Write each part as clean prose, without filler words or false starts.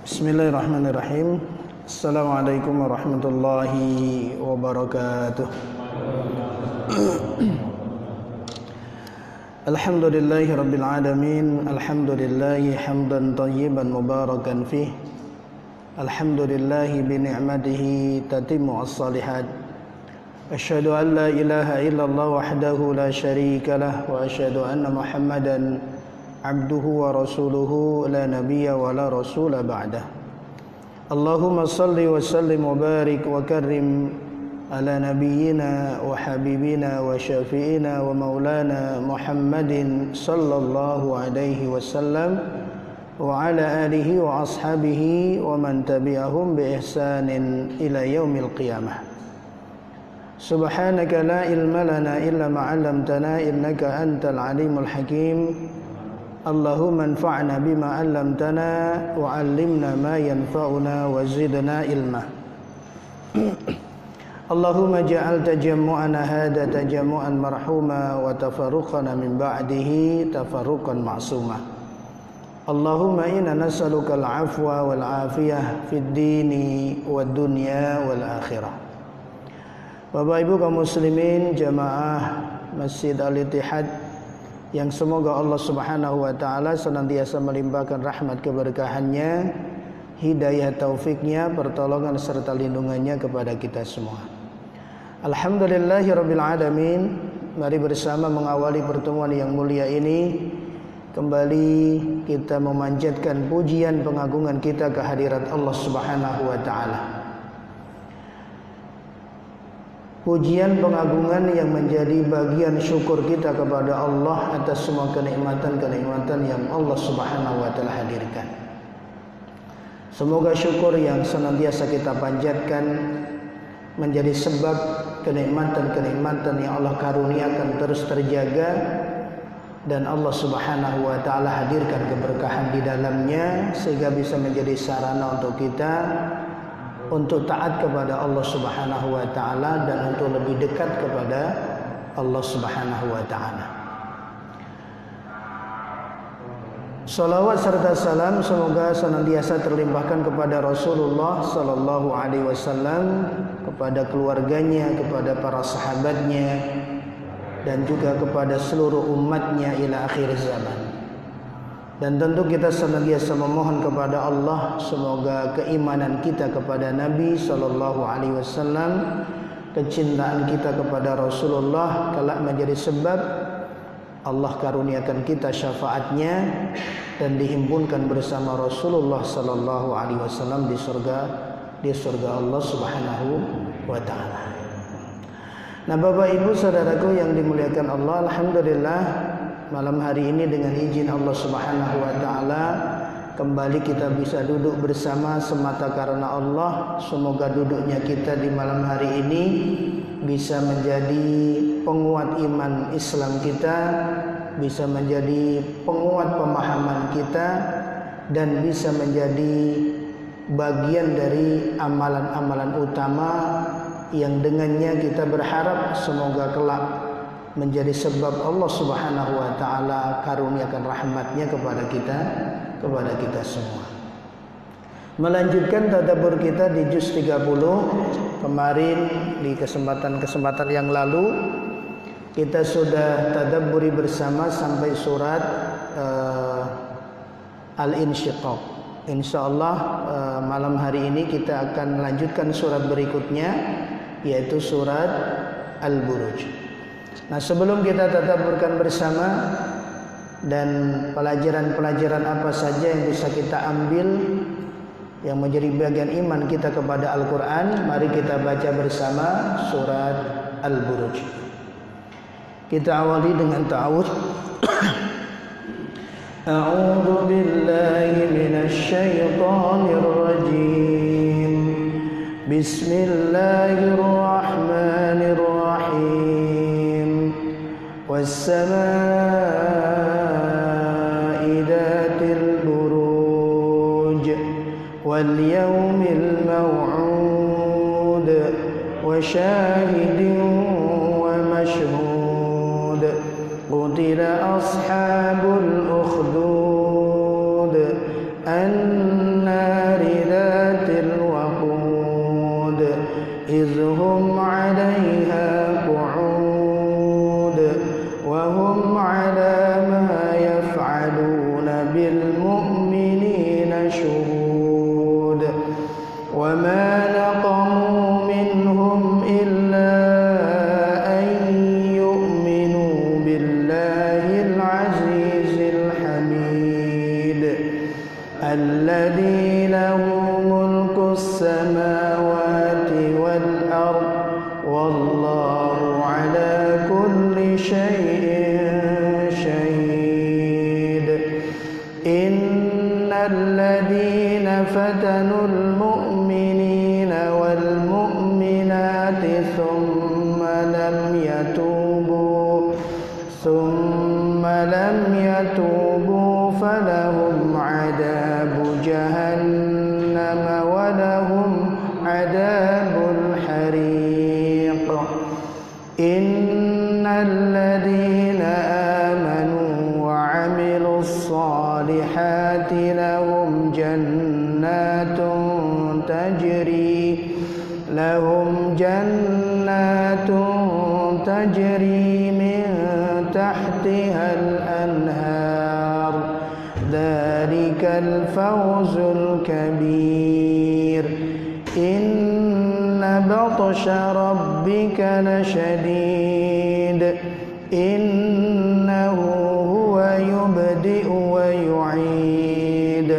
Bismillahirrahmanirrahim. Assalamualaikum warahmatullahi wabarakatuh. Alhamdulillahi rabbil alamin. Alhamdulillahi hamdan tayyiban mubarakan fih. Alhamdulillahi bi ni'matihi tatimmu as-salihat. Asyhadu an la ilaha illallah wahdahu la syarika lah wa asyhadu anna Muhammadan abduhu wa rasuluhu la nabiyya wa la rasula ba'dah. Allahumma salli wa sallim wa barik wa karrim ala nabiyyina wa habibina wa syafi'ina wa maulana Muhammadin sallallahu alaihi wasallam wa ala alihi wa ashabihi wa man tabi'ahum bi ihsanin ila yaumil qiyamah. Subhanaka la ilma lana illa ma 'allamtana innaka antal alimul hakim. Allahumma anfa'na bima 'allamtana wa 'allimna ma yanfa'una wa zidna ilma. Allahumma ja'al tajammu'ana hadha tajammu'an marhuma wa tafarruqana min ba'dihi tafarruqan ma'suma. Allahumma inna nas'aluka al-'afwa wal 'afiyah fid dini wad dunya wal akhirah. Bapak Ibu kaum muslimin jamaah Masjid Al-Ittihad yang semoga Allah Subhanahu wa taala senantiasa melimpahkan rahmat keberkahannya, hidayah taufiknya, pertolongan serta lindungannya kepada kita semua. Alhamdulillahirabbil alamin. Mari bersama mengawali pertemuan yang mulia ini kembali kita memanjatkan pujian pengagungan kita kehadirat Allah Subhanahu wa taala. Pujian pengagungan yang menjadi bagian syukur kita kepada Allah atas semua kenikmatan-kenikmatan yang Allah Subhanahu wa taala hadirkan. Semoga syukur yang senantiasa kita panjatkan menjadi sebab kenikmatan-kenikmatan yang Allah karuniakan terus terjaga dan Allah Subhanahu wa taala hadirkan keberkahan di dalamnya sehingga bisa menjadi sarana untuk kita untuk taat kepada Allah Subhanahu wa taala dan untuk lebih dekat kepada Allah Subhanahu wa taala. Salawat serta salam semoga senantiasa terlimpahkan kepada Rasulullah sallallahu alaihi wasallam, kepada keluarganya, kepada para sahabatnya dan juga kepada seluruh umatnya ila akhir zaman. Dan tentu kita senantiasa memohon kepada Allah semoga keimanan kita kepada Nabi sallallahu alaihi wasallam, kecintaan kita kepada Rasulullah kelak menjadi sebab Allah karuniakan kita syafaatnya dan dihimpunkan bersama Rasulullah sallallahu alaihi wasallam di surga Allah Subhanahu wa taala. Nah, Bapak Ibu saudaraku yang dimuliakan Allah, alhamdulillah malam hari ini dengan izin Allah Subhanahu wa taala kembali kita bisa duduk bersama semata karena Allah. Semoga duduknya kita di malam hari ini bisa menjadi penguat iman Islam kita, bisa menjadi penguat pemahaman kita dan bisa menjadi bagian dari amalan-amalan utama yang dengannya kita berharap semoga kelak menjadi sebab Allah Subhanahu wa taala karuniakan rahmatnya kepada kita semua. Melanjutkan tadabbur kita di juz 30. Kemarin di kesempatan yang lalu kita sudah tadabburi bersama sampai surat Al-Insyiqaq. Insyaallah malam hari ini kita akan melanjutkan surat berikutnya yaitu surat Al-Buruj. Nah, sebelum kita tadabburkan bersama dan pelajaran-pelajaran apa saja yang bisa kita ambil yang menjadi bagian iman kita kepada Al-Quran, mari kita baca bersama surat Al-Buruj. Kita awali dengan ta'awudz. A'udzu billahi minasy syaithanir rajim. Bismillahirrahmanirrahim. والسماء ذات البروج واليوم الموعود وشاهد ومشهود قتل أصحاب الأخدود النار الذي له ملك السماوات والأرض والله على كل شيء شهيد إن الذين فتنوا المؤمنين والمؤمنات ثم لم يتوبوا فلهم عذاب جهنم ولهم عذاب الحريق إن الذين آمنوا وعملوا الصالحات لهم جنات تجري من تحتها الأنهار ذلك الفوز الكبير إن بطش ربك لشديد إنه هو يبدئ ويعيد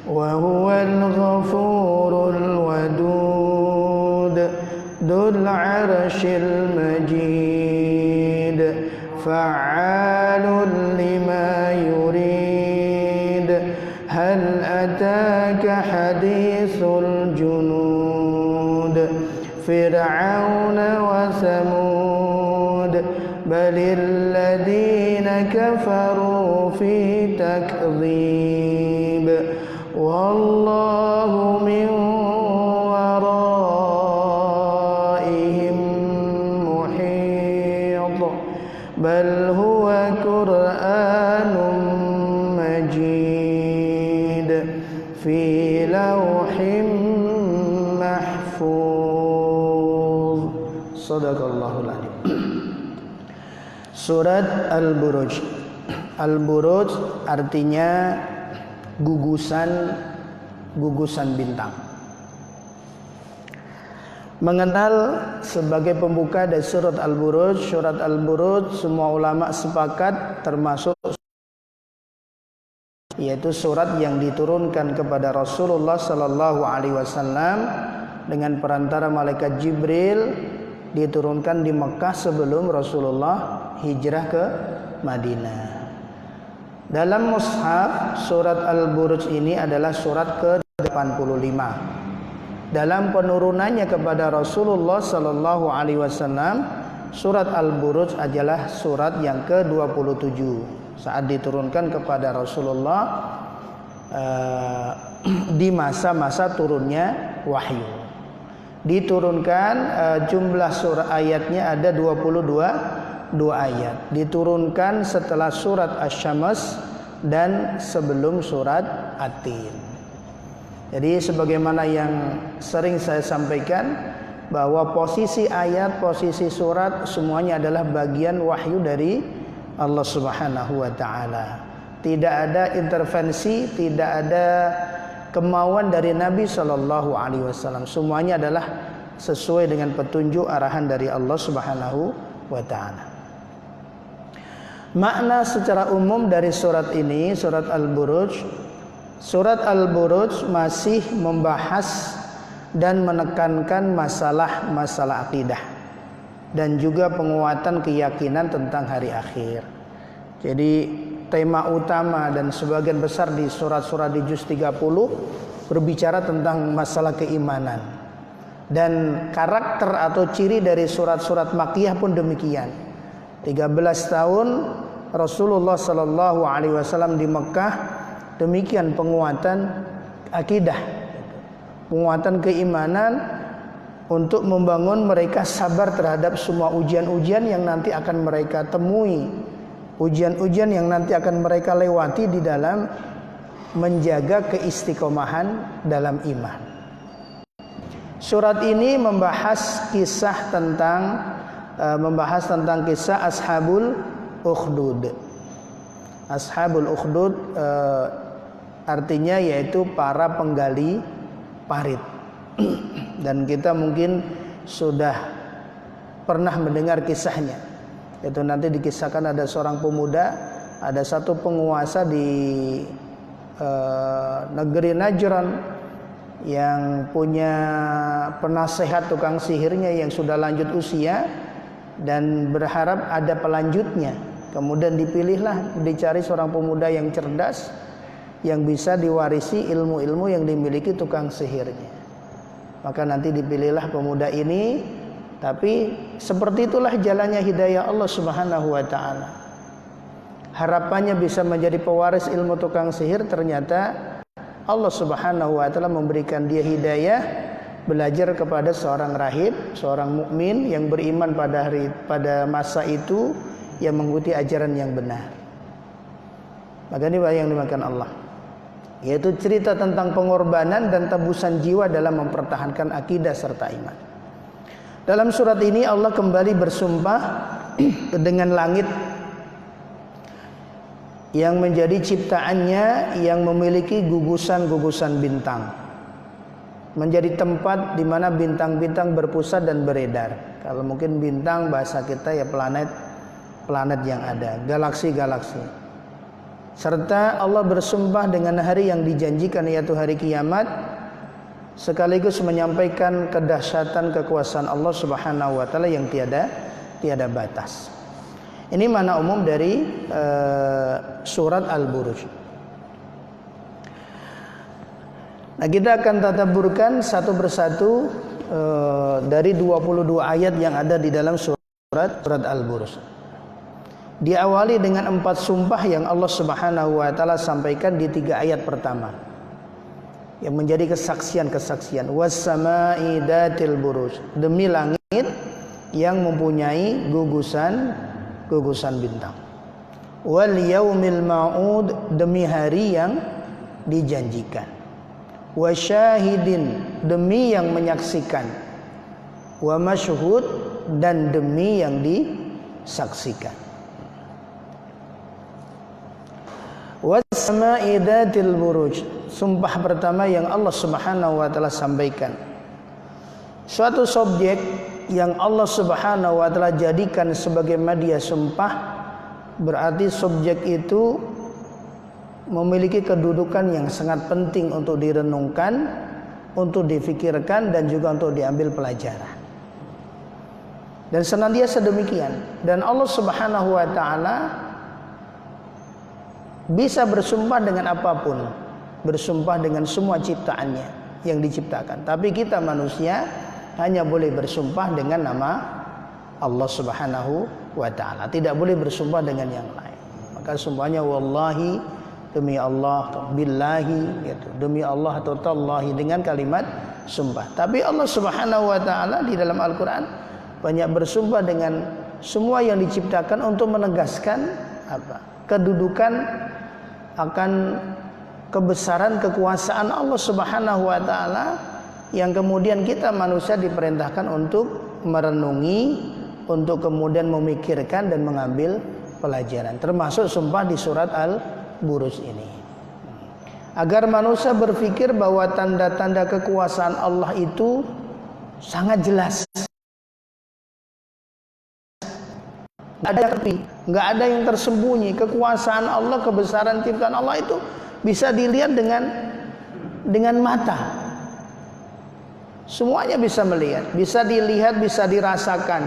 وهو الغفور الودود ذو العرش المجيد فعال لما يريد هل أتاك حديث الجنود فرعون وثمود بل الذين كفروا في تكذيب والله من ورائهم محيط بل هو قرآن مجيد في لوح محفوظ Sadaqallahul Adzim. Surat Al-Buruj. Al-Buruj artinya gugusan bintang. Mengenal sebagai pembuka dari surat Al-Buruj, surat Al-Buruj semua ulama sepakat termasuk yaitu surat yang diturunkan kepada Rasulullah sallallahu alaihi wasallam dengan perantara malaikat Jibril, diturunkan di Mekah sebelum Rasulullah hijrah ke Madinah. Dalam mushaf surat Al-Buruj ini adalah surat ke-85. Dalam penurunannya kepada Rasulullah sallallahu alaihi wasallam, surat Al-Buruj adalah surat yang ke-27 saat diturunkan kepada Rasulullah di masa-masa turunnya wahyu. Diturunkan jumlah surah ayatnya ada 22 ayat. Diturunkan setelah surat Asy-Syams dan sebelum surat At-Tin. Jadi sebagaimana yang sering saya sampaikan bahwa posisi ayat, posisi surat semuanya adalah bagian wahyu dari Allah Subhanahu wa taala. Tidak ada intervensi, tidak ada kemauan dari Nabi sallallahu alaihi wasallam. Semuanya adalah sesuai dengan petunjuk arahan dari Allah Subhanahu wa taala. Makna secara umum dari surat ini, surat Al-Buruj, surat Al-Buruj masih membahas dan menekankan masalah akidah dan juga penguatan keyakinan tentang hari akhir. Jadi tema utama dan sebagian besar di surat-surat di juz 30 berbicara tentang masalah keimanan. Dan karakter atau ciri dari surat-surat Makkiyah pun demikian. 13 tahun Rasulullah sallallahu alaihi wasallam di Mekah, demikian penguatan akidah, penguatan keimanan untuk membangun mereka sabar terhadap semua ujian-ujian yang nanti akan mereka temui, ujian-ujian yang nanti akan mereka lewati di dalam menjaga keistiqomahan dalam iman. Surat ini membahas tentang kisah Ashabul Ukhdud. Ashabul Ukhdud artinya yaitu para penggali parit. Dan kita mungkin sudah pernah mendengar kisahnya. Itu nanti dikisahkan ada seorang pemuda, ada satu penguasa di negeri Najran yang punya penasehat tukang sihirnya yang sudah lanjut usia dan berharap ada pelanjutnya. Kemudian dipilihlah, dicari seorang pemuda yang cerdas yang bisa diwarisi ilmu-ilmu yang dimiliki tukang sihirnya. Maka nanti dipilihlah pemuda ini. Tapi seperti itulah jalannya hidayah Allah Subhanahu wa taala. Harapannya bisa menjadi pewaris ilmu tukang sihir, ternyata Allah Subhanahu wa taala memberikan dia hidayah belajar kepada seorang rahib, seorang mukmin yang beriman pada masa itu, yang mengikuti ajaran yang benar. Maka ini yang dimakan Allah, yaitu cerita tentang pengorbanan dan tebusan jiwa dalam mempertahankan akidah serta iman. Dalam surat ini Allah kembali bersumpah dengan langit yang menjadi ciptaannya, yang memiliki gugusan-gugusan bintang, menjadi tempat di mana bintang-bintang berpusat dan beredar. Kalau mungkin bintang bahasa kita ya planet yang ada, galaksi-galaksi. Serta Allah bersumpah dengan hari yang dijanjikan, yaitu hari kiamat, sekaligus menyampaikan kedahsyatan kekuasaan Allah Subhanahu wa taala yang tiada batas. Ini makna umum dari surat Al-Buruj. Nah, kita akan tadabburkan satu persatu dari 22 ayat yang ada di dalam surat Al-Buruj. Diawali dengan 4 sumpah yang Allah Subhanahu wa taala sampaikan di 3 ayat pertama, yang menjadi kesaksian-kesaksian. Was-sama'i dzatil buruj, demi langit yang mempunyai gugusan bintang. Wal yaumil ma'ud, demi hari yang dijanjikan. Wasyahidin, demi yang menyaksikan. Wa masyhud, dan demi yang disaksikan. Was-sama'i dzatil buruj, sumpah pertama yang Allah Subhanahu wa taala sampaikan. Suatu subjek yang Allah Subhanahu wa taala jadikan sebagai media sumpah, berarti subjek itu memiliki kedudukan yang sangat penting untuk direnungkan, untuk difikirkan, dan juga untuk diambil pelajaran. Dan senantiasa demikian. Dan Allah Subhanahu wa taala bisa bersumpah dengan apapun, bersumpah dengan semua ciptaannya yang diciptakan. Tapi kita manusia hanya boleh bersumpah dengan nama Allah Subhanahu wa taala, tidak boleh bersumpah dengan yang lain. Maka sumpahnya wallahi, demi Allah, billahi, gitu, demi Allah atau tallahi, dengan kalimat sumpah. Tapi Allah Subhanahu wa taala di dalam Al-Qur'an banyak bersumpah dengan semua yang diciptakan untuk menegaskan kedudukan akan kebesaran kekuasaan Allah Subhanahu wa taala, yang kemudian kita manusia diperintahkan untuk merenungi, untuk kemudian memikirkan dan mengambil pelajaran. Termasuk sumpah di surat Al-Buruj ini, agar manusia berpikir bahwa tanda-tanda kekuasaan Allah itu sangat jelas. Nggak ada yang tersembunyi. Kekuasaan Allah, kebesaran ciptaan Allah itu bisa dilihat dengan mata. Semuanya bisa melihat, bisa dilihat, bisa dirasakan.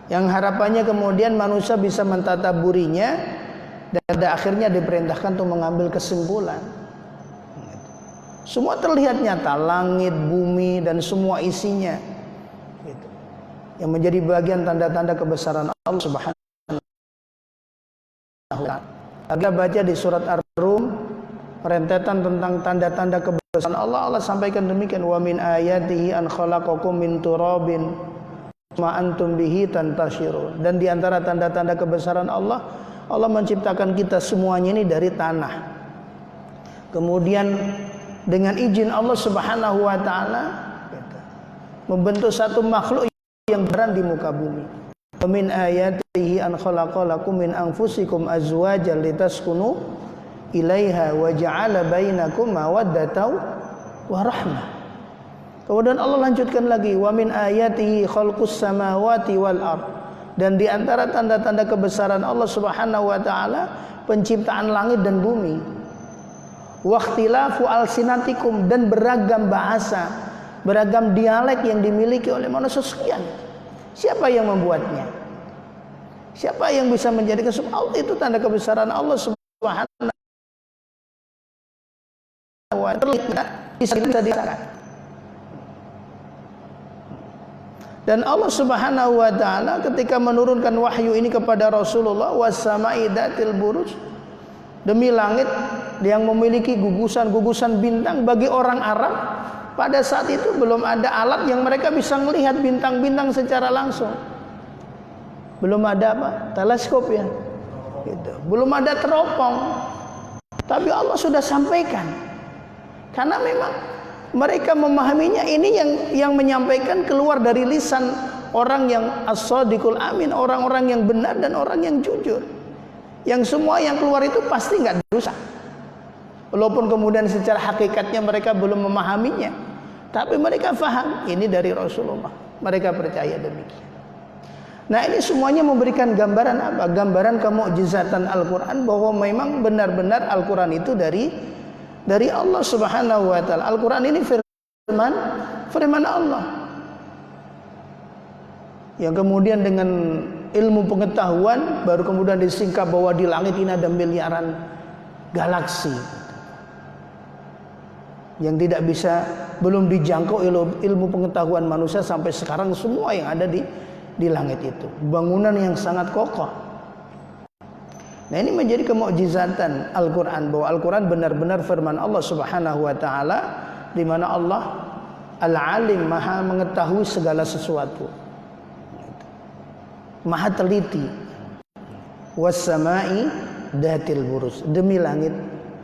Yang harapannya kemudian manusia bisa mentadaburinya dan pada akhirnya diperintahkan untuk mengambil kesimpulan. Semua terlihat nyata, langit, bumi, dan semua isinya, yang menjadi bagian tanda-tanda kebesaran Allah Subhanahu wa taala. Kita baca di surat Ar-Rum rentetan tentang tanda-tanda kebesaran Allah. Allah sampaikan demikian, wa min ayatihi an khalaqakum min turabin ma antum bihi tantashirun. Dan di antara tanda-tanda kebesaran Allah, Allah menciptakan kita semuanya ini dari tanah. Kemudian dengan izin Allah Subhanahu wa taala membentuk satu makhluk yang berada di muka bumi. Wa min ayatihi an khalaqalakum min anfusikum azwajan litaskunu ilaiha wa ja'ala bainakum mawaddatan wa rahmah. Kemudian Allah lanjutkan lagi, wa min ayatihi khalqus samawati wal ard. Dan di antara tanda-tanda kebesaran Allah Subhanahu wa taala penciptaan langit dan bumi. wa ikhtilafu alsinatikum, dan beragam bahasa, beragam dialek yang dimiliki oleh manusia sekian. Siapa yang membuatnya? Siapa yang bisa menjadikan Allah? Itu tanda kebesaran Allah Subhanahu wa ta'ala. Bisa dikatakan. Dan Allah Subhanahu wa ta'ala ketika menurunkan wahyu ini kepada Rasulullah, was-sama'i dzatil buruj, demi langit yang memiliki gugusan-gugusan bintang. Bagi orang Arab pada saat itu belum ada alat yang mereka bisa melihat bintang-bintang secara langsung. Belum ada apa? Teleskop ya. Gitu. Belum ada teropong. Tapi Allah sudah sampaikan. Karena memang mereka memahaminya, ini yang menyampaikan keluar dari lisan orang yang as-sadiqul amin, orang-orang yang benar dan orang yang jujur. Yang semua yang keluar itu pasti nggak dosa. Walaupun kemudian secara hakikatnya mereka belum memahaminya, tapi mereka faham ini dari Rasulullah. Mereka percaya demikian. Nah, ini semuanya memberikan gambaran apa? Gambaran kemukjizatan Al-Quran, bahwa memang benar-benar Al-Quran itu dari Allah Subhanahu wa ta'ala. Al-Quran ini firman Allah, yang kemudian dengan ilmu pengetahuan baru kemudian disingkap bahwa di langit ini ada miliaran galaksi yang tidak bisa, belum dijangkau ilmu pengetahuan manusia sampai sekarang, semua yang ada di langit itu, bangunan yang sangat kokoh. Nah, ini menjadi kemukjizatan Al-Quran, bahwa Al-Quran benar-benar firman Allah Subhanahu wa ta'ala, di mana Allah Al-Alim, maha mengetahui segala sesuatu, maha teliti. Was-sama'i dzatil buruj, demi langit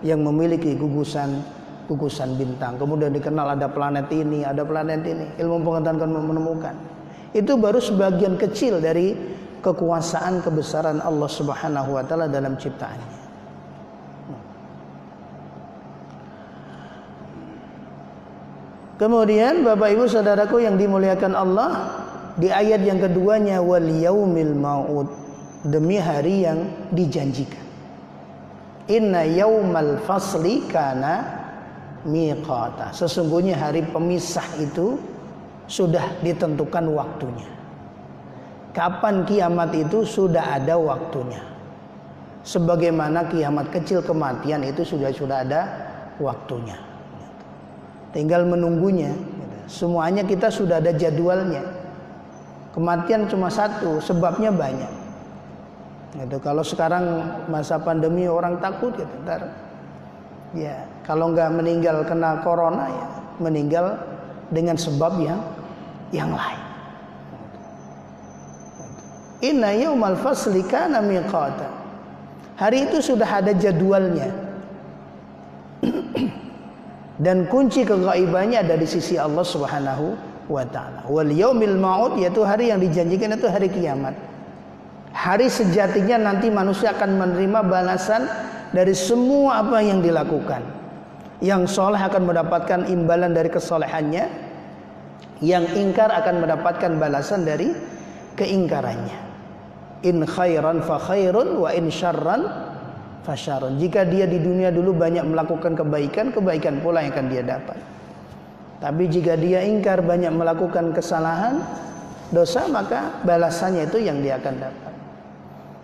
yang memiliki gugusan bintang. Kemudian dikenal ada planet ini, ada planet ini. Ilmu pengetahuan menemukan. Itu baru sebagian kecil dari kekuasaan kebesaran Allah Subhanahu wa ta'ala dalam ciptaannya. Kemudian Bapak Ibu Saudaraku yang dimuliakan Allah, di ayat yang keduanya, wal yaumil mau'ud, demi hari yang dijanjikan. Inna yaumal fasli kana miqata, sesungguhnya hari pemisah itu sudah ditentukan waktunya. Kapan kiamat itu sudah ada waktunya. Sebagaimana kiamat kecil, kematian itu sudah ada waktunya. Tinggal menunggunya. Semuanya kita sudah ada jadwalnya. Kematian cuma satu, sebabnya banyak. Gitu. Kalau sekarang masa pandemi orang takut gitu, ntar ya kalau nggak meninggal kena corona, ya meninggal dengan sebab yang lain. Inna yaumal fasli kana miqata. Hari itu sudah ada jadwalnya. Dan kunci kegaibannya ada di sisi Allah Subhanahu wa ta'ala. Wal yaumil mau'ud, yaitu hari yang dijanjikan, itu hari kiamat. Hari sejatinya nanti manusia akan menerima balasan dari semua apa yang dilakukan. Yang soleh akan mendapatkan imbalan dari kesolehannya, yang ingkar akan mendapatkan balasan dari keingkarannya. In khairan fa khairun wa in syarran fa syarrun. Jika dia di dunia dulu banyak melakukan kebaikan, kebaikan pula yang akan dia dapat. Tapi jika dia ingkar, banyak melakukan kesalahan, dosa, maka balasannya itu yang dia akan dapat.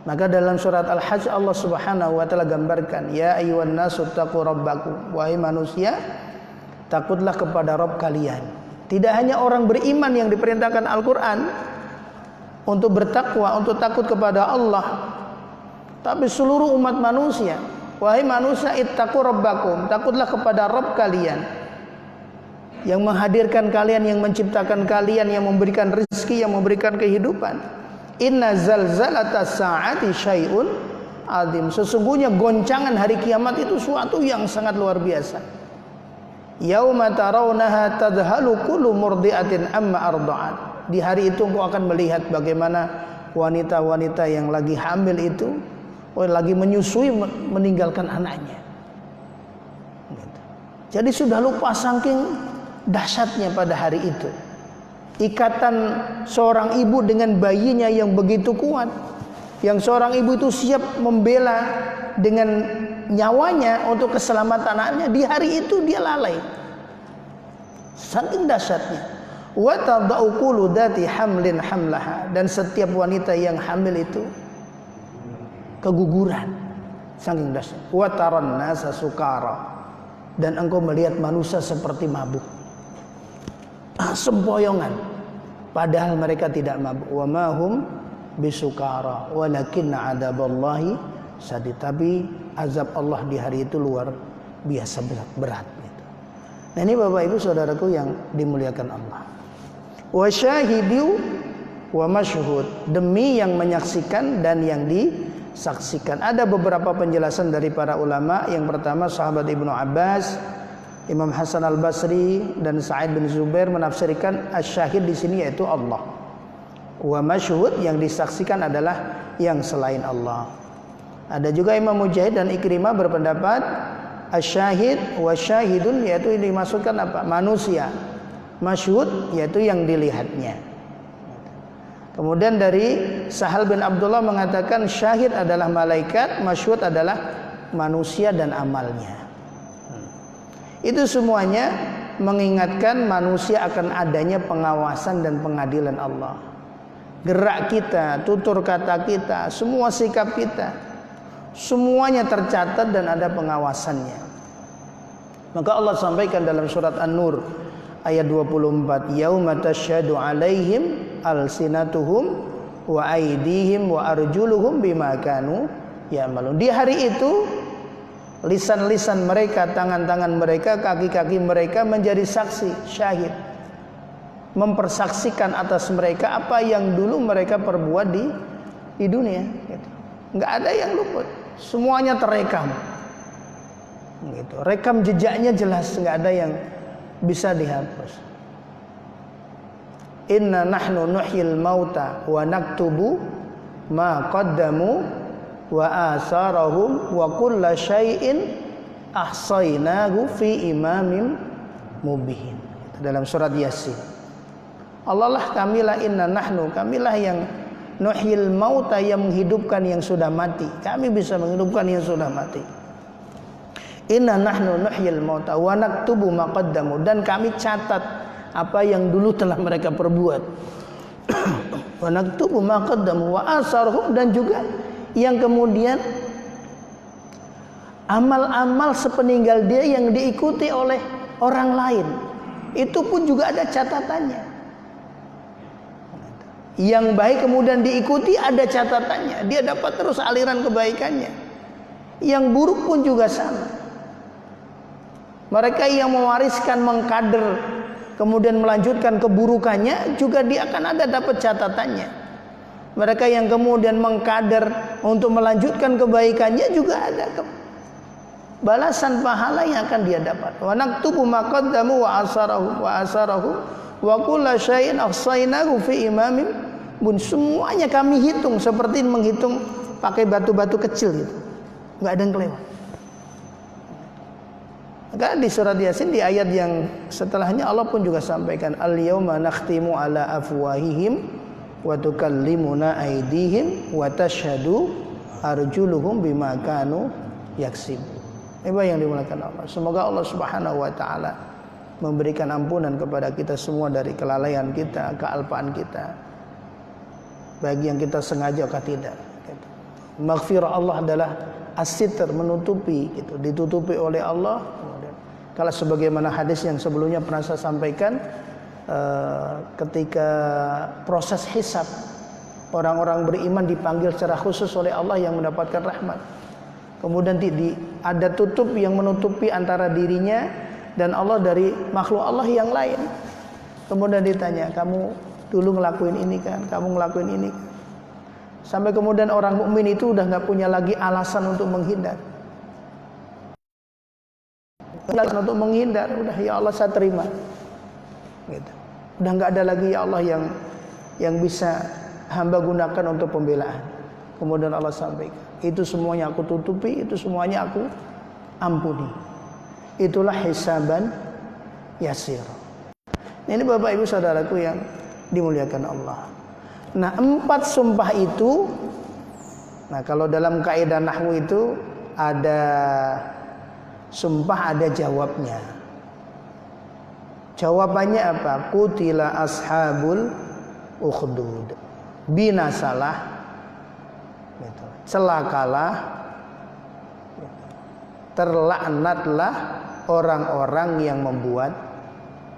Maka dalam surat Al-Hajj Allah Subhanahu wa ta'ala gambarkan, ya ayyuhan nasu taqu rabbakum, wahai manusia, takutlah kepada Rabb kalian. Tidak hanya orang beriman yang diperintahkan Al-Quran untuk bertakwa, untuk takut kepada Allah, tapi seluruh umat manusia. Wahai manusia, ittaqu rabbakum, takutlah kepada Rabb kalian, yang menghadirkan kalian, yang menciptakan kalian, yang memberikan rezeki, yang memberikan kehidupan. Inna zalzalatas sa'ati syai'un azim. Sesungguhnya goncangan hari kiamat itu suatu yang sangat luar biasa. Yauma tarawnaha tadhalu kullu murdi'atin amma arda'at. Di hari itu engkau akan melihat bagaimana wanita-wanita yang lagi hamil itu, lagi menyusui, meninggalkan anaknya. Jadi sudah lupa saking dahsyatnya pada hari itu. Ikatan seorang ibu dengan bayinya yang begitu kuat, yang seorang ibu itu siap membela dengan nyawanya, untuk keselamatan anaknya, di hari itu dia lalai. Saking dahsyatnya. Wa tadau kullu dzati hamlin hamlaha, dan setiap wanita yang hamil itu keguguran. Saking dahsyat. Wa taran nasa sukara, dan engkau melihat manusia seperti mabuk. Sempoyongan, padahal mereka tidak mabuk. Wa ma hum bisukara walakinna adzaballahi sadid. Tapi azab Allah di hari itu luar biasa berat gitu. Nah, ini Bapak Ibu saudaraku yang dimuliakan Allah. Wa syahidu wa masyhud, demi yang menyaksikan dan yang disaksikan. Ada beberapa penjelasan dari para ulama. Yang pertama, sahabat Ibnu Abbas, Imam Hasan Al-Basri dan Sa'id bin Zubair menafsirkan asyahid di sini yaitu Allah. Wa masyhud, yang disaksikan adalah yang selain Allah. Ada juga Imam Mujahid dan Ikrimah berpendapat asyahid wa syahidun, yaitu yang dimaksudkan apa? Manusia. Masyhud yaitu yang dilihatnya. Kemudian dari Sahal bin Abdullah mengatakan syahid adalah malaikat, masyhud adalah manusia dan amalnya. Itu semuanya mengingatkan manusia akan adanya pengawasan dan pengadilan Allah. Gerak kita, tutur kata kita, semua sikap kita, semuanya tercatat dan ada pengawasannya. Maka Allah sampaikan dalam surat An-Nur ayat 24, yauma tasyhadu alaihim alsinatuhum wa aydihim wa arjuluhum bima kanu ya'malun. Di hari itu lisan-lisan mereka, tangan-tangan mereka, kaki-kaki mereka menjadi saksi, syahid, mempersaksikan atas mereka apa yang dulu mereka perbuat di dunia gitu. Nggak ada yang luput, semuanya terekam gitu. Rekam jejaknya jelas, nggak ada yang bisa dihapus. Inna nahnu nuhyil mauta wa naktubu ma qaddamu wa asarahum wa kulla syai'in ahsaynahu fi imamin mubin. Dalam surat Yasin. Allah lah, kamilah, inna nahnu, kamilah yang nuhyil mauta, yang menghidupkan yang sudah mati. Kami bisa menghidupkan yang sudah mati. Inna nahnu nuhyil mauta wa naktubu ma qaddamu, dan kami catat apa yang dulu telah mereka perbuat. Wa naktubu ma qaddamu wa asarhum, dan juga yang kemudian amal-amal sepeninggal dia yang diikuti oleh orang lain, itu pun juga ada catatannya. Yang baik kemudian diikuti, ada catatannya, dia dapat terus aliran kebaikannya. Yang buruk pun juga sama. Mereka yang mewariskan, mengkader, kemudian melanjutkan keburukannya, juga dia akan ada dapat catatannya. Mereka yang kemudian mengkader untuk melanjutkan kebaikannya, juga ada balasan pahala yang akan dia dapat. Wa naktubu ma qaddamu wa asarahu wa kulla syai'in ahsaynahu fi imamin mubin. Semuanya kami hitung seperti menghitung pakai batu-batu kecil gitu. Enggak ada yang kelewat. Maka di surat Yasin di ayat yang setelahnya Allah pun juga sampaikan al-yauma nakhtimu ala afwahihim wa tukallimuna aydihim wa tashhadu arjuluhum bima kanu yaksibun. Ibu yang dimuliakan Allah, semoga Allah Subhanahu wa taala memberikan ampunan kepada kita semua dari kelalaian kita, kealpaan kita, bagi yang kita sengaja atau tidak. Maghfirah Allah adalah as-sitr, menutupi gitu, ditutupi oleh Allah. Kalau sebagaimana hadis yang sebelumnya pernah saya sampaikan, ketika proses hisab, orang-orang beriman dipanggil secara khusus oleh Allah yang mendapatkan rahmat. Kemudian ada tutup yang menutupi antara dirinya dan Allah dari makhluk Allah yang lain. Kemudian ditanya, kamu dulu ngelakuin ini kan, kamu ngelakuin ini kan. Sampai kemudian orang mukmin itu udah nggak punya lagi alasan untuk menghindar. Untuk menghindar, udah ya Allah saya terima. Gitu. Udah nggak ada lagi ya Allah yang bisa hamba gunakan untuk pembelaan. Kemudian Allah sampaikan, itu semuanya aku tutupi, itu semuanya aku ampuni. Itulah hisaban yasir. Ini Bapak Ibu saudaraku yang dimuliakan Allah. Nah, 4 sumpah itu, nah kalau dalam kaidah nahwu itu ada sumpah, ada jawabnya. Jawabannya apa? Qutila ashabul ukhdud. Binasalah, gitu. Celakalah, gitu. Terlaknatlah orang-orang yang membuat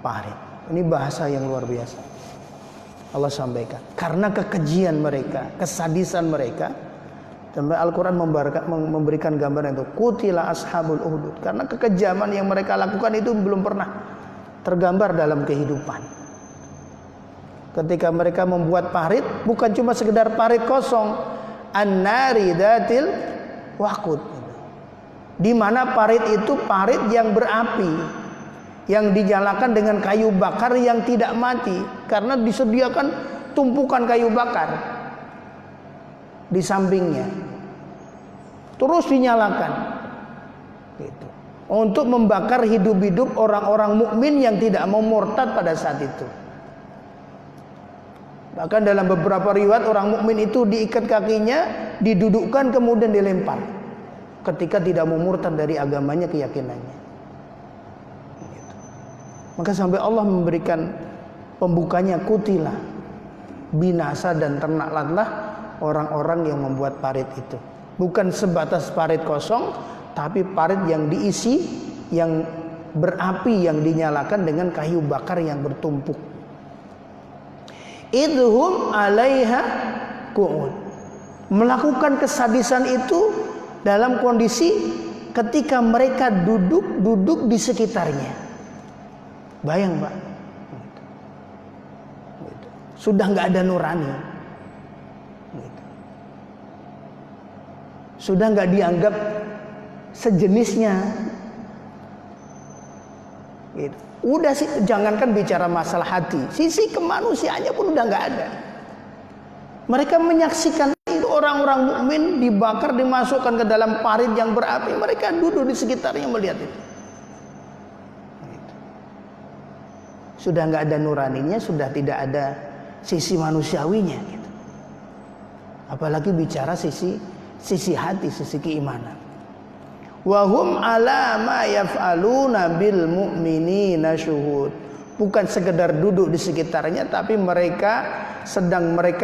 parit. Ini bahasa yang luar biasa Allah sampaikan. Karena kekejian mereka, kesadisan mereka, sampai Al-Quran memberikan gambaran itu. Qutila ashabul ukhdud. Karena kekejaman yang mereka lakukan itu belum pernah tergambar dalam kehidupan. Ketika mereka membuat parit, bukan cuma sekedar parit kosong, an-nari datil waqud, di mana parit itu parit yang berapi, yang dinyalakan dengan kayu bakar yang tidak mati, karena disediakan tumpukan kayu bakar di sampingnya, terus dinyalakan, gitu, untuk membakar hidup-hidup orang-orang mukmin yang tidak mau murtad pada saat itu. Bahkan dalam beberapa riwayat orang mukmin itu diikat kakinya, didudukkan kemudian dilempar ketika tidak mau murtad dari agamanya, keyakinannya. Gitu. Maka sampai Allah memberikan pembukanya, kutilah, binasa dan ternaklah orang-orang yang membuat parit itu. Bukan sebatas parit kosong, tapi parit yang diisi, yang berapi, yang dinyalakan dengan kayu bakar yang bertumpuk. Idhum alaiha qu'ud. Melakukan kesadisan itu dalam kondisi ketika mereka duduk di sekitarnya. Bayang, Pak. Sudah nggak ada nurani. Sudah nggak dianggap sejenisnya. Gitu. Udah sih, jangankan bicara masalah hati, sisi kemanusiaannya pun udah nggak ada. Mereka menyaksikan itu orang-orang mukmin dibakar, dimasukkan ke dalam parit yang berapi. Mereka duduk di sekitarnya melihat itu. Gitu. Sudah nggak ada nuraninya, sudah tidak ada sisi manusiawinya. Gitu. Apalagi bicara sisi hati, sisi keimanan. Wahum ala ma yaf'aluna bil mu'minina syuhud. Bukan sekedar duduk di sekitarnya, tapi mereka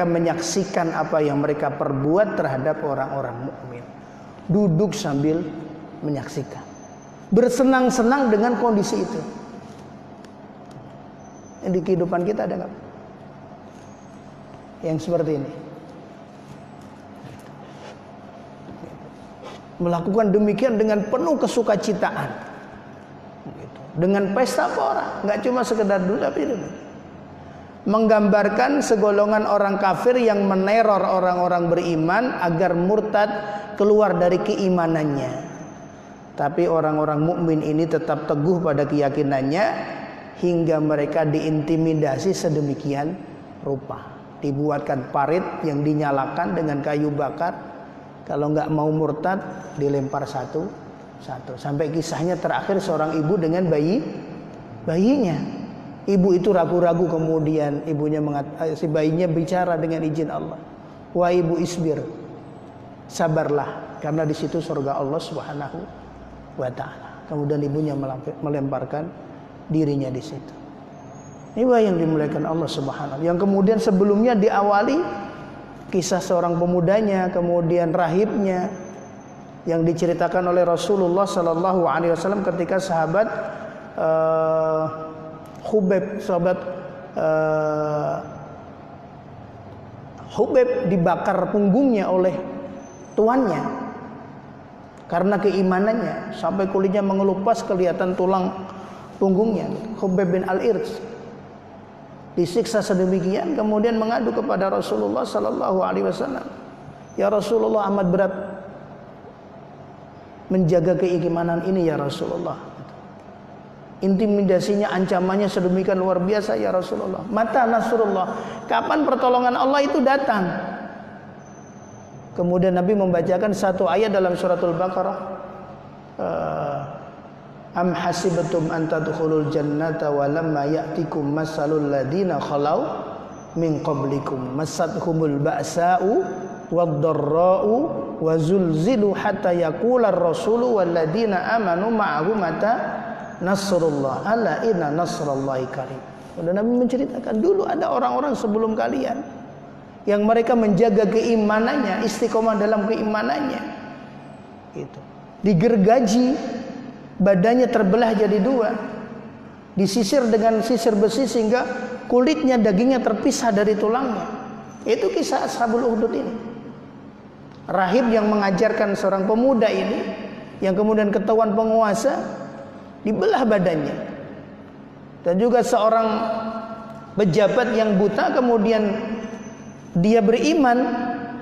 menyaksikan apa yang mereka perbuat terhadap orang-orang mukmin. Duduk sambil menyaksikan, bersenang-senang dengan kondisi itu. Di kehidupan kita ada nggak yang seperti ini? Melakukan demikian dengan penuh kesukacitaan, dengan pesta pora, nggak cuma sekedar dulu, tapi menggambarkan segolongan orang kafir yang meneror orang-orang beriman agar murtad keluar dari keimanannya. Tapi orang-orang mukmin ini tetap teguh pada keyakinannya hingga mereka diintimidasi sedemikian rupa. Dibuatkan parit yang dinyalakan dengan kayu bakar. Kalau nggak mau murtad, dilempar satu. Sampai kisahnya terakhir seorang ibu dengan bayinya. Ibu itu ragu-ragu, kemudian si bayinya bicara dengan izin Allah. Wah ibu isbir, sabarlah, karena di situ surga Allah Subhanahu wa Ta'ala. Kemudian ibunya melemparkan dirinya di situ. Ini yang dimuliakan Allah Subhanahu. Yang kemudian sebelumnya diawali kisah seorang pemudanya, kemudian rahibnya, yang diceritakan oleh Rasulullah Sallallahu Alaihi Wasallam ketika sahabat Hubeb dibakar punggungnya oleh tuannya karena keimanannya, sampai kulitnya mengelupas, kelihatan tulang punggungnya. Hubeb bin Al-Irts disiksa sedemikian, kemudian mengadu kepada Rasulullah Sallallahu Alaihi Wasallam. Ya Rasulullah, amat berat menjaga keimanan ini ya Rasulullah. Intimidasinya, ancamannya sedemikian luar biasa ya Rasulullah. Mata nasrullah, kapan pertolongan Allah itu datang? Kemudian Nabi membacakan satu ayat dalam suratul Baqarah. Am hasibatum an tadkhulul jannata wa lamma ya'tikum masalul ladina khalau min qablikum massatuhumul ba'sa'u wad-dharra'u wa zulzilu hatta yaqula ar-rasulu walladzina amanu ma'ahu mata nasrullah ala inna nasrallahi qarib. Dan Nabi menceritakan dulu ada orang-orang sebelum kalian yang mereka menjaga keimanannya, istiqomah dalam keimanannya. Gitu. Digergaji, badannya terbelah jadi dua, disisir dengan sisir besi sehingga kulitnya, dagingnya terpisah dari tulangnya. Itu kisah Ashabul Ukhdud ini. Rahib yang mengajarkan seorang pemuda ini, yang kemudian ketahuan penguasa, dibelah badannya. Dan juga seorang pejabat yang buta, kemudian dia beriman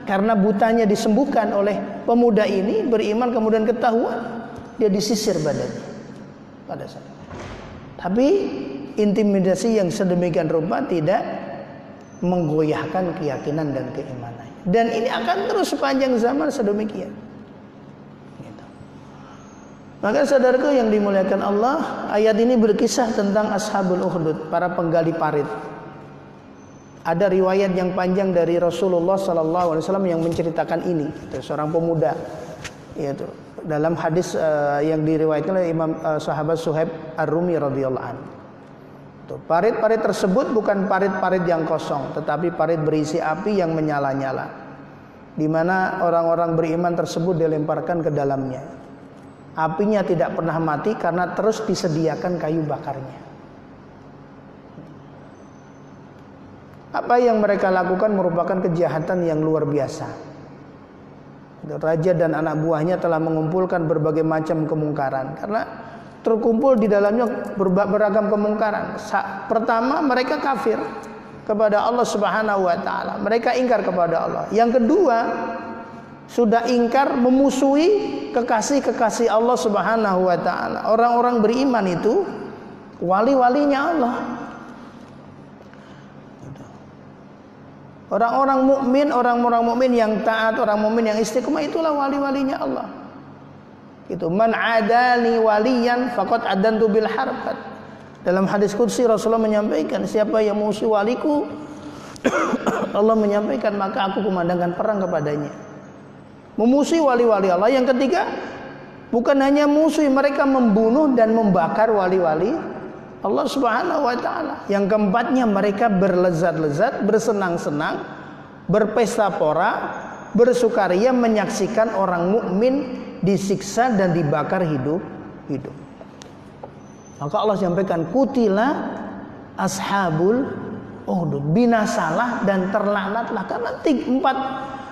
karena butanya disembuhkan oleh pemuda ini, beriman kemudian ketahuan, dia disisir badannya pada saat. Tapi intimidasi yang sedemikian rupa tidak menggoyahkan keyakinan dan keimanan. Dan ini akan terus sepanjang zaman sedemikian. Gitu. Maka saudaraku yang dimuliakan Allah, ayat ini berkisah tentang Ashabul Ukhdud, para penggali parit. Ada riwayat yang panjang dari Rasulullah SAW yang menceritakan ini. Itu seorang pemuda, yaitu dalam hadis yang diriwayatkan oleh Imam sahabat Suhaib Ar-Rumi radhiyallahu anhu. Parit-parit tersebut bukan parit-parit yang kosong, tetapi parit berisi api yang menyala-nyala, di mana orang-orang beriman tersebut dilemparkan ke dalamnya. Apinya tidak pernah mati karena terus disediakan kayu bakarnya. Apa yang mereka lakukan merupakan kejahatan yang luar biasa. Raja dan anak buahnya telah mengumpulkan berbagai macam kemungkaran, karena terkumpul di dalamnya beragam kemungkaran. Pertama, mereka kafir kepada Allah Subhanahu wa taala. Mereka ingkar kepada Allah. Yang kedua, sudah ingkar memusuhi kekasih-kekasih Allah Subhanahu wa taala. Orang-orang beriman itu wali-walinya Allah. Orang-orang mukmin yang taat, orang mukmin yang istiqomah, itulah wali-walinya Allah. Itu man adani waliyan faqad adantu bil harb. Dalam hadis qudsi Rasulullah menyampaikan, siapa yang musuh waliku Allah menyampaikan, maka aku kumandangkan perang kepadanya. Memusuhi wali-wali Allah. Yang ketiga, bukan hanya musuh, mereka membunuh dan membakar wali-wali Allah Subhanahu wa taala. Yang keempatnya, mereka berlezat-lezat, bersenang-senang, berpesta pora, bersukaria menyaksikan orang mukmin disiksa dan dibakar hidup-hidup. Maka Allah sampaikan, kutila ashabul ukhdud, binasalah dan terlaknatlah, karena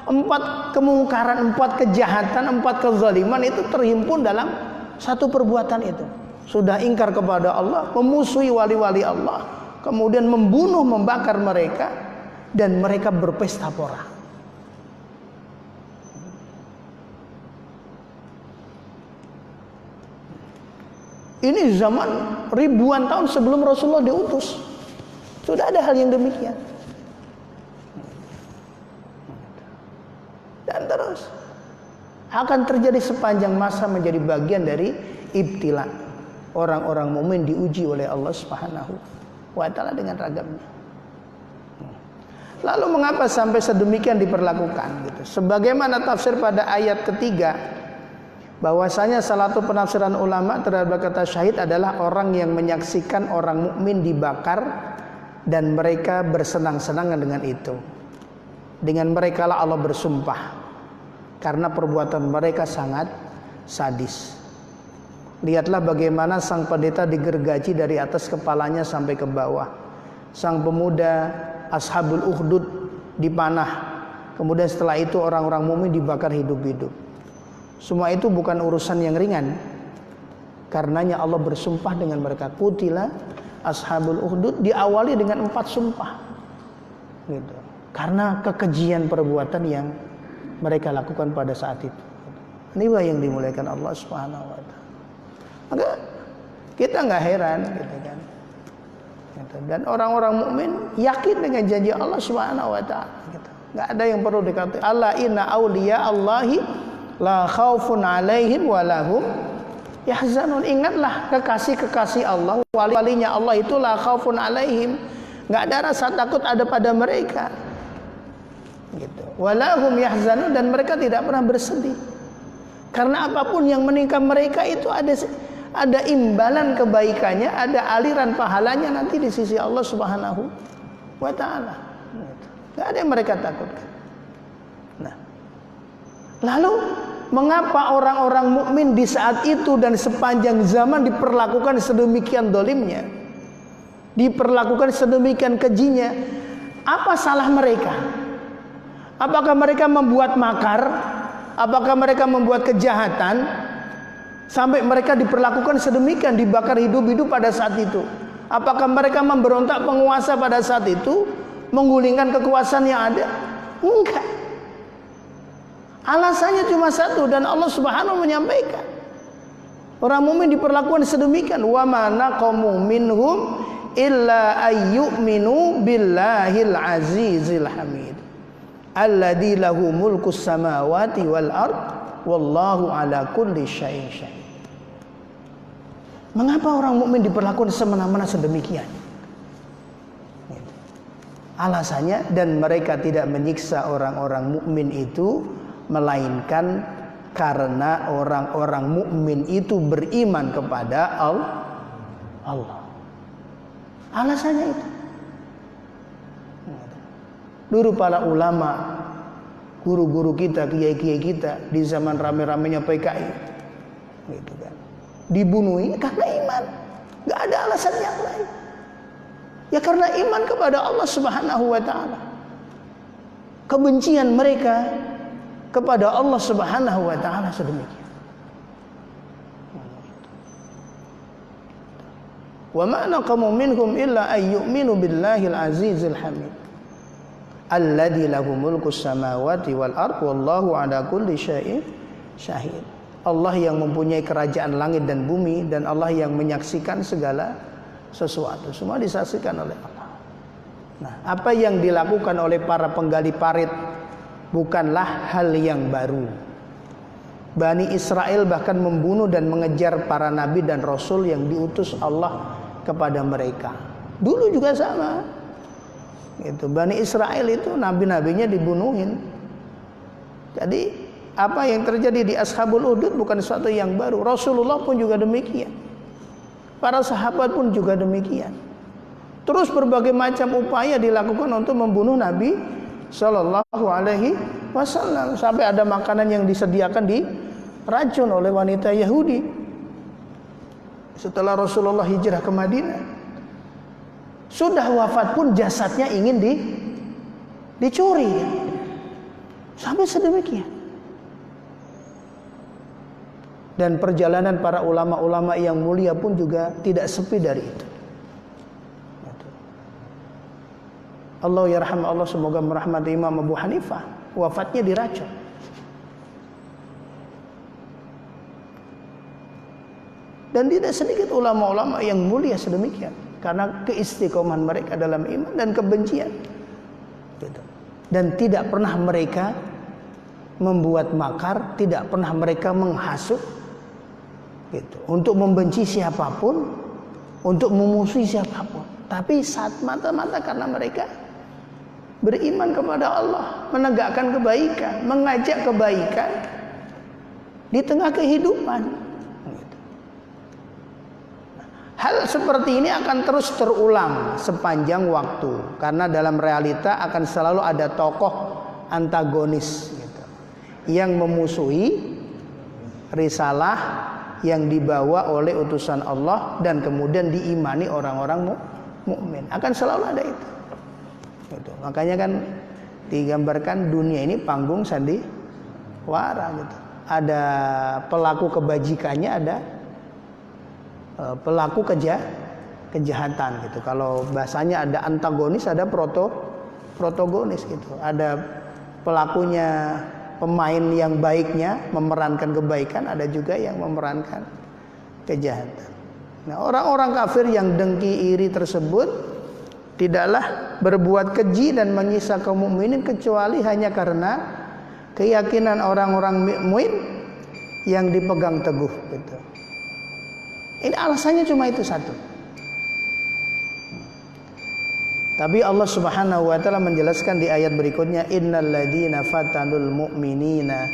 empat kemungkaran, empat kejahatan, empat kezaliman itu terhimpun dalam satu perbuatan itu. Sudah ingkar kepada Allah, memusuhi wali-wali Allah, kemudian membunuh, membakar mereka, dan mereka berpesta pora. Ini zaman ribuan tahun sebelum Rasulullah diutus. Sudah ada hal yang demikian. Dan terus akan terjadi sepanjang masa, menjadi bagian dari ibtila. Orang-orang mukmin diuji oleh Allah Subhanahu wa taala dengan ragamnya. Lalu mengapa sampai sedemikian diperlakukan gitu? Sebagaimana tafsir pada ayat ketiga, bahwasanya salah satu penafsiran ulama terhadap kata syahid adalah orang yang menyaksikan orang mukmin dibakar dan mereka bersenang-senang dengan itu. Dengan mereka lah Allah bersumpah, karena perbuatan mereka sangat sadis. Lihatlah bagaimana sang pendeta digergaji dari atas kepalanya sampai ke bawah. Sang pemuda Ashabul Ukhdud dipanah. Kemudian setelah itu orang-orang mukmin dibakar hidup-hidup. Semua itu bukan urusan yang ringan. Karenanya Allah bersumpah dengan mereka. Qutila Ashabul Ukhdud, diawali dengan 4 sumpah. Gitu. Karena kekejian perbuatan yang mereka lakukan pada saat itu. Inilah yang dimuliakan Allah Subhanahu wa taala. Maka kita nggak heran gitu kan. Dan orang-orang mukmin yakin dengan janji Allah Subhanahu wa taala gitu. Nggak ada yang perlu dikatakan. Alla inna auliya Allahi la khaufun alaihim wa lahum yahzanun. Ingatlah kekasih-kekasih Allah, wali-walinya Allah itu la khaufun alaihim, nggak ada rasa takut ada pada mereka. Gitu. Walahum yahzanun, dan mereka tidak pernah bersedih. Karena apapun yang menimpa mereka itu ada imbalan kebaikannya, ada aliran pahalanya nanti di sisi Allah Subhanahu wa taala. Enggak ada yang mereka takutkan. Nah, lalu mengapa orang-orang mukmin di saat itu dan sepanjang zaman diperlakukan sedemikian dolimnya, diperlakukan sedemikian kejinya? Apa salah mereka? Apakah mereka membuat makar? Apakah mereka membuat kejahatan sampai mereka diperlakukan sedemikian, dibakar hidup-hidup pada saat itu? Apakah mereka memberontak penguasa pada saat itu, menggulingkan kekuasaan yang ada? Enggak. Alasannya cuma satu, dan Allah Subhanahu menyampaikan. Orang mukmin diperlakukan sedemikian. Wa ma naqamu minhum illa ayyuminu billahil azizil hamid. Alladzi lahu mulkus samawati wal ard wallahu ala kulli syai'in syahid. Mengapa orang mukmin diperlakukan semena-mena sedemikian? Alasannya, dan mereka tidak menyiksa orang-orang mukmin itu melainkan karena orang-orang mukmin itu beriman kepada Allah. Alasannya itu. Dulu para ulama, guru-guru kita, kiai-kiai kita di zaman rame-ramenya PKI, gitu kan, dibunuh karena iman. Gak ada alasan yang lain. Ya karena iman kepada Allah Subhanahu wa taala. Kebencian mereka kepada Allah Subhanahu wa taala sedemikian. Wa ma naqamu minhum illa ayyuminu billahil azizil hamid. Alladzi lahu mulkus samawati wal ard wallahu ala kulli syai'in syahid. Allah yang mempunyai kerajaan langit dan bumi, dan Allah yang menyaksikan segala sesuatu. Semua disaksikan oleh Allah. Nah, apa yang dilakukan oleh para penggali parit bukanlah hal yang baru. Bani Israel bahkan membunuh dan mengejar para nabi dan rasul yang diutus Allah kepada mereka. Dulu juga sama. Itu Bani Israel itu nabi-nabinya dibunuhin. Jadi apa yang terjadi di Ashabul Uhdud bukan sesuatu yang baru. Rasulullah pun juga demikian. Para sahabat pun juga demikian. Terus berbagai macam upaya dilakukan untuk membunuh Nabi Sallallahu Alaihi Wasallam, sampai ada makanan yang disediakan diracun oleh wanita Yahudi. Setelah Rasulullah hijrah ke Madinah, sudah wafat pun jasadnya ingin dicuri, sampai sedemikian. Dan perjalanan para ulama-ulama yang mulia pun juga tidak sepi dari itu. Allah yarham Allah, semoga merahmati Imam Abu Hanifah, wafatnya diracun. Dan tidak sedikit ulama-ulama yang mulia sedemikian karena keistiqomahan mereka dalam iman dan kebencian. Dan tidak pernah mereka membuat makar, tidak pernah mereka menghasut, gitu, untuk membenci siapapun, untuk memusuhi siapapun. Tapi saat mata-mata karena mereka beriman kepada Allah, menegakkan kebaikan, mengajak kebaikan di tengah kehidupan. Hal seperti ini akan terus terulang sepanjang waktu, karena dalam realita akan selalu ada tokoh antagonis, gitu, yang memusuhi risalah yang dibawa oleh utusan Allah dan kemudian diimani orang-orang mukmin. Akan selalu ada itu. Gitu. Makanya kan digambarkan dunia ini panggung sandiwara, gitu. Ada pelaku kebajikannya, ada pelaku kejahatan, gitu. Kalau bahasanya ada antagonis, ada protagonis, gitu. Ada pelakunya, pemain yang baiknya memerankan kebaikan, ada juga yang memerankan kejahatan. Nah, orang-orang kafir yang dengki iri tersebut tidaklah berbuat keji dan menyiksa kaum mukminin kecuali hanya karena keyakinan orang-orang mukmin yang dipegang teguh, gitu. Ini alasannya cuma itu satu. Tapi Allah Subhanahu wa taala menjelaskan di ayat berikutnya, innal ladzina fatanul mu'minina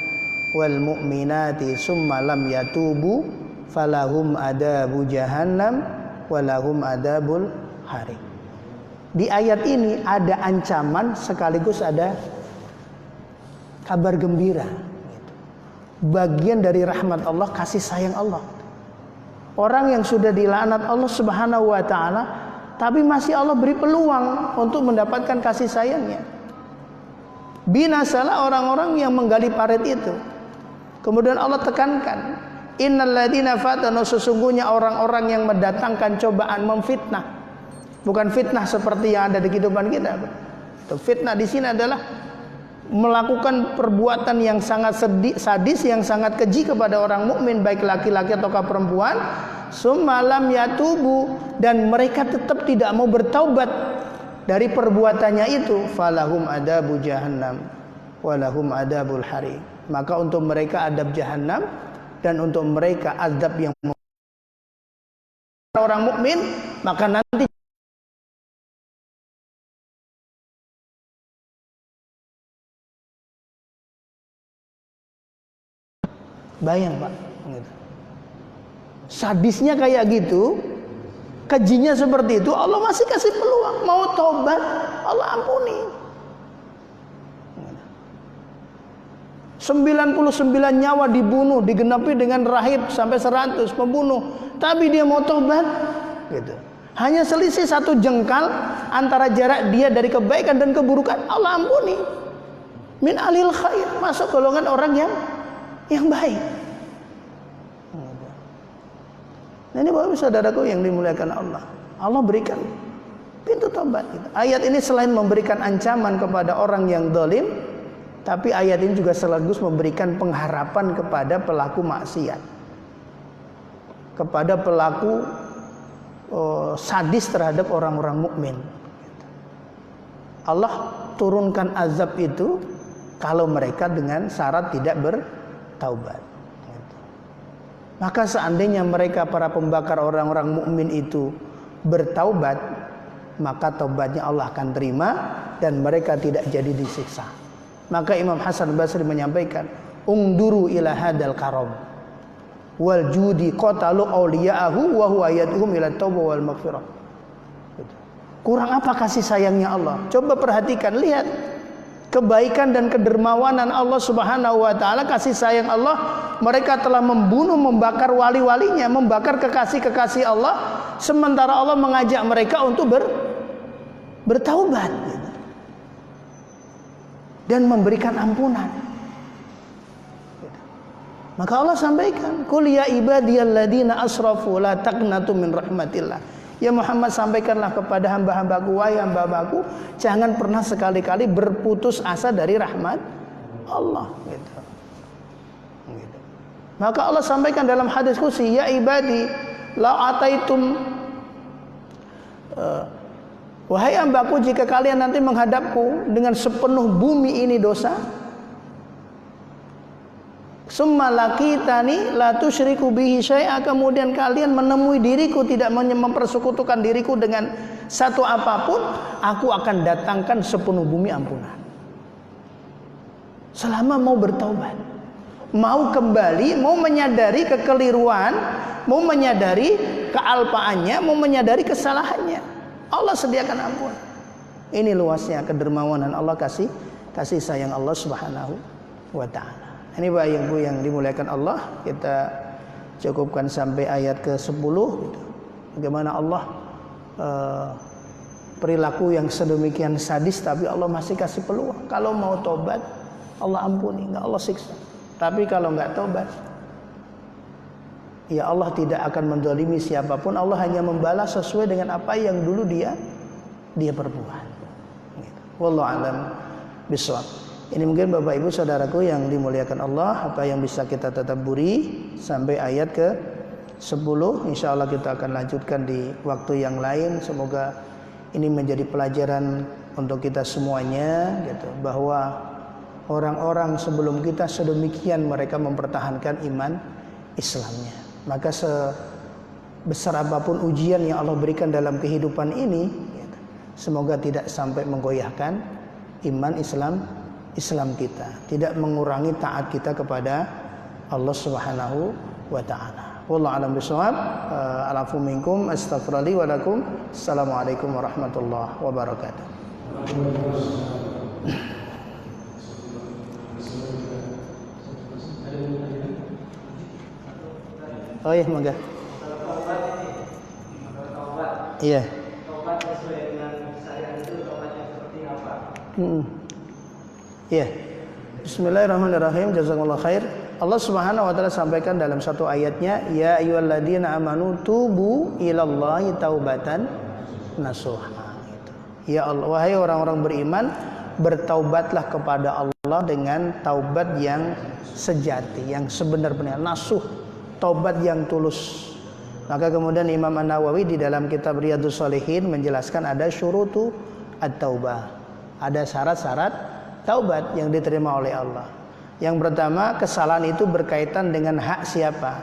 wal mu'minati summa lam yatubu falahum adabu jahannam walahum adabul harik. Di ayat ini ada ancaman sekaligus ada kabar gembira. Bagian dari rahmat Allah, kasih sayang Allah. Orang yang sudah dilaknat Allah Subhanahu wa taala, tapi masih Allah beri peluang untuk mendapatkan kasih sayangnya. Binasalah orang-orang yang menggali parit itu. Kemudian Allah tekankan, innal ladzina fatanu, sesungguhnya orang-orang yang mendatangkan cobaan, memfitnah. Bukan fitnah seperti yang ada di kehidupan kita. Fitnah di sini adalah melakukan perbuatan yang sangat sadis, yang sangat keji kepada orang mukmin, baik laki-laki ataukah perempuan, summa lam yatubu, dan mereka tetap tidak mau bertaubat dari perbuatannya itu, falahum adabu jahannam walahum adabul harik. Maka untuk mereka adab jahannam, dan untuk mereka azab yang orang mukmin, maka nanti bayang Pak, sadisnya kayak gitu, kejinya seperti itu, Allah masih kasih peluang. Mau tobat, Allah ampuni. 99 nyawa dibunuh, digenapi dengan rahib sampai 100 pembunuh, tapi dia mau tobat gitu. Hanya selisih 1 jengkal antara jarak dia dari kebaikan dan keburukan, Allah ampuni. Min alil khair, masuk golongan orang yang baik. Nah, ini Bapak saudaraku yang dimuliakan Allah. Allah berikan pintu tobat. Ayat ini selain memberikan ancaman kepada orang yang zalim, tapi ayat ini juga sekaligus memberikan pengharapan kepada pelaku maksiat, kepada pelaku sadis terhadap orang-orang mukmin. Allah turunkan azab itu kalau mereka dengan syarat tidak bertaubat. Maka seandainya mereka para pembakar orang-orang mukmin itu bertaubat, maka taubatnya Allah akan terima dan mereka tidak jadi disiksa. Maka Imam Hasan Basri menyampaikan, ungduru ila hadal karam wal judi qatalu awliya'ahu wa huwa yad'uhum ila taubah wal maghfirah. Kurang apa kasih sayangnya Allah? Coba perhatikan, lihat kebaikan dan kedermawanan Allah Subhanahu wa taala, kasih sayang Allah. Mereka telah membunuh, membakar wali-walinya, membakar kekasih-kekasih Allah, sementara Allah mengajak mereka untuk bertaubat gitu, dan memberikan ampunan gitu. Maka Allah sampaikan, qul ya ibadiyalladzina asrafu la taqnatu min rahmatillah. Ya Muhammad, sampaikanlah kepada hamba-hambaku, wahai hamba-hambaku, jangan pernah sekali-kali berputus asa dari rahmat Allah gitu. Maka Allah sampaikan dalam hadis qudsi, ya ibadi la ataitum, wahai hambaku, jika kalian nanti menghadapku dengan sepenuh bumi ini dosa, summa laqitani la tusyriku bihi syai'a, kemudian kalian menemui diriku tidak mempersekutukan diriku dengan satu apapun, aku akan datangkan sepenuh bumi ampunan. Selama mau bertaubat, mau kembali, mau menyadari kekeliruan, mau menyadari kealpaannya, mau menyadari kesalahannya, Allah sediakan ampun. Ini luasnya kedermawanan Allah, kasih sayang Allah Subhanahu wa taala. Ini Bapak Ibu yang dimuliakan Allah, kita cukupkan sampai ayat ke-10 gitu. Bagaimana Allah perilaku yang sedemikian sadis, tapi Allah masih kasih peluang. Kalau mau tobat, Allah ampuni, enggak Allah siksa. Tapi kalau enggak tobat, ya Allah tidak akan menzalimi siapapun. Allah hanya membalas sesuai dengan apa yang dulu dia perbuat. Wallahu a'lam bishawab. Ini mungkin Bapak Ibu saudaraku yang dimuliakan Allah, apa yang bisa kita tadabburi sampai ayat ke-10. Insyaallah kita akan lanjutkan di waktu yang lain. Semoga ini menjadi pelajaran untuk kita semuanya gitu, bahwa orang-orang sebelum kita sedemikian mereka mempertahankan iman Islamnya. Maka sebesar apapun ujian yang Allah berikan dalam kehidupan ini, Semoga tidak sampai menggoyahkan iman Islam kita, tidak mengurangi taat kita kepada Allah Subhanahu wa taala. Wallahu a'lam bishawab. Alafu minkum, astaghfirullah wa lakum. Assalamualaikum warahmatullahi wabarakatuh. Oh iya, monggo. Iya. Taubat sesuai dengan syariat itu taubat yang seperti apa? Iya. Bismillahirrahmanirrahim. Jazakumullah khair. Allah Subhanahu wa taala sampaikan dalam satu ayatnya, ya ayyuhalladzina amanu tubu ilallahi taubatan nasuha. Ya Allah, wahai orang-orang beriman, bertaubatlah kepada Allah dengan taubat yang sejati, yang sebenar-benar, nasuh, taubat yang tulus. Maka kemudian Imam An-Nawawi di dalam kitab Riyadhus Shalihin menjelaskan ada syurutu at-taubah. Ada syarat-syarat taubat yang diterima oleh Allah. Yang pertama, kesalahan itu berkaitan dengan hak siapa?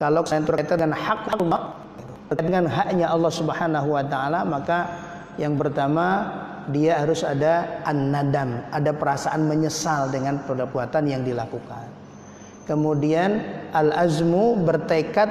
Kalau kesalahan berkaitan dengan hak Allah, dengan haknya Allah Subhanahu wa taala, maka yang pertama dia harus ada an-nadam, ada perasaan menyesal dengan perbuatan yang dilakukan. Kemudian al-azmu, bertekad